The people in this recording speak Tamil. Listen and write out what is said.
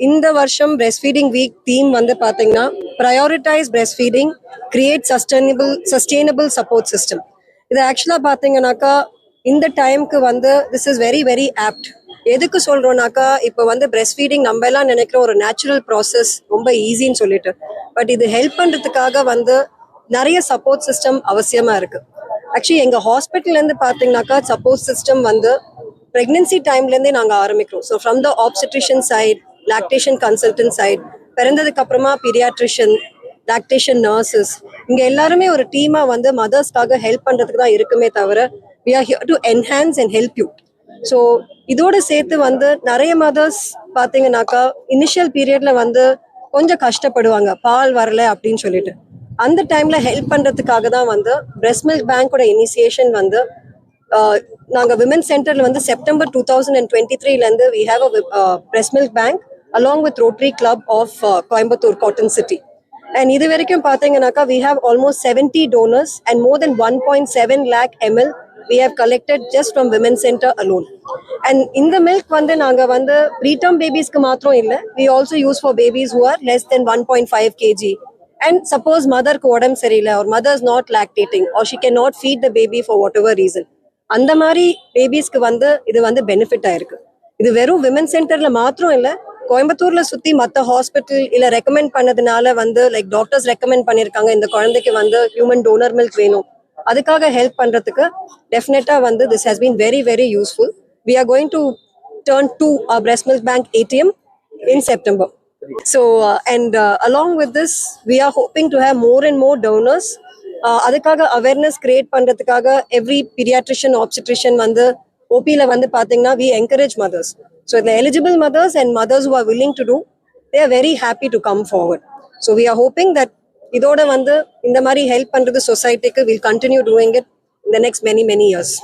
இந்த வருஷம் பிரெஸ்ட் ஃபீடிங் வீக் தீம் வந்து பார்த்தீங்கன்னா prioritise breastfeeding create sustainable support system. இது ஆக்சுவலாக பார்த்தீங்கன்னாக்கா இந்த டைமுக்கு வந்து this is very very apt. எதுக்கு சொல்கிறோம்னாக்கா இப்போ வந்து பிரெஸ்ட் ஃபீடிங் நம்ம எல்லாம் நினைக்கிற ஒரு நேச்சுரல் ப்ராசஸ் ரொம்ப ஈஸின்னு சொல்லிட்டு, பட் இது ஹெல்ப் பண்ணுறதுக்காக வந்து நிறைய சப்போர்ட் சிஸ்டம் அவசியமாக இருக்குது. ஆக்சுவலி எங்கள் ஹாஸ்பிட்டல்லேருந்து பார்த்தீங்கன்னாக்கா சப்போர்ட் சிஸ்டம் வந்து ப்ரெக்னென்சி டைம்லேருந்தே நாங்கள் ஆரம்பிக்கிறோம். So from the obstetrician side, lactation consultant side, பிறந்ததுக்கு அப்புறமா பீடியாட்ரிஷியன், லாக்டேஷன் நர்சஸ், இங்கே எல்லாருமே ஒரு டீமாக வந்து மதர்ஸ்க்காக ஹெல்ப் பண்ணுறதுக்கு தான் இருக்குமே தவிர we are here to enhance and help you. So இதோட சேர்த்து வந்து நிறைய மதர்ஸ் பார்த்தீங்கன்னாக்கா இனிஷியல் பீரியட்ல வந்து கொஞ்சம் கஷ்டப்படுவாங்க, பால் வரல அப்படின்னு சொல்லிட்டு. அந்த டைம்ல ஹெல்ப் பண்ணுறதுக்காக தான் வந்து பிரெஸ்ட் மில்க் பேங்கோட இனிஷியேஷன் வந்து நாங்கள் விமன் சென்டர்ல வந்து September 2023லேருந்து we have a breast milk bank along with Rotary Club of Coimbatore, Cotton City. And இது வரைக்கும் பார்த்தீங்கன்னாக்கா we have almost 70 donors and more than 1.7 lakh ml we have collected just from women center alone. And இந்த milk வந்து நாங்கள் வந்து preterm babiesக்கு மாத்திரம் இல்லை, we also use for babies who are less than 1.5 kg. And suppose மதருக்கு உடம்பு சரியில்லை, or mother is not lactating, or she cannot feed the baby for whatever reason, அந்த மாதிரி பேபிஸ்க்கு வந்து இது வந்து பெனிஃபிட் ஆயிருக்கு. இது வெறும் விமன் சென்டர்ல மாத்திரம் இல்லை, கோயம்புத்தூர்ல சுத்தி மற்ற ஹாஸ்பிட்டல் இல்லை ரெக்கமெண்ட் பண்ணதுனால வந்து லைக் டாக்டர்ஸ் ரெக்கமெண்ட் பண்ணியிருக்காங்க இந்த குழந்தைக்கு வந்து ஹியூமன் டோனர் மில்க் வேணும், அதுக்காக ஹெல்ப் பண்றதுக்கு டெஃபினட்டா வந்து this has been very very useful. We are going to turn to our breast milk bank ATM in September. So and along with this we are hoping to have more and more donors. அதுக்காக அவேர்னஸ் கிரியேட் பண்ணுறதுக்காக எவ்ரி பீடியாட்ரிஷியன் ஆப்ஸ்டெட்ரிஷியன் வந்து ஓபியில் வந்து பார்த்தீங்கன்னா வி என்கரேஜ் மதர்ஸ். ஸோ இதில் eligible mothers and mothers who are willing to do, they are very happy to come forward. So we are hoping that இதோட வந்து இந்த மாதிரி ஹெல்ப் பண்ணுறது சொசைட்டிக்கு will continue doing it in the next many years.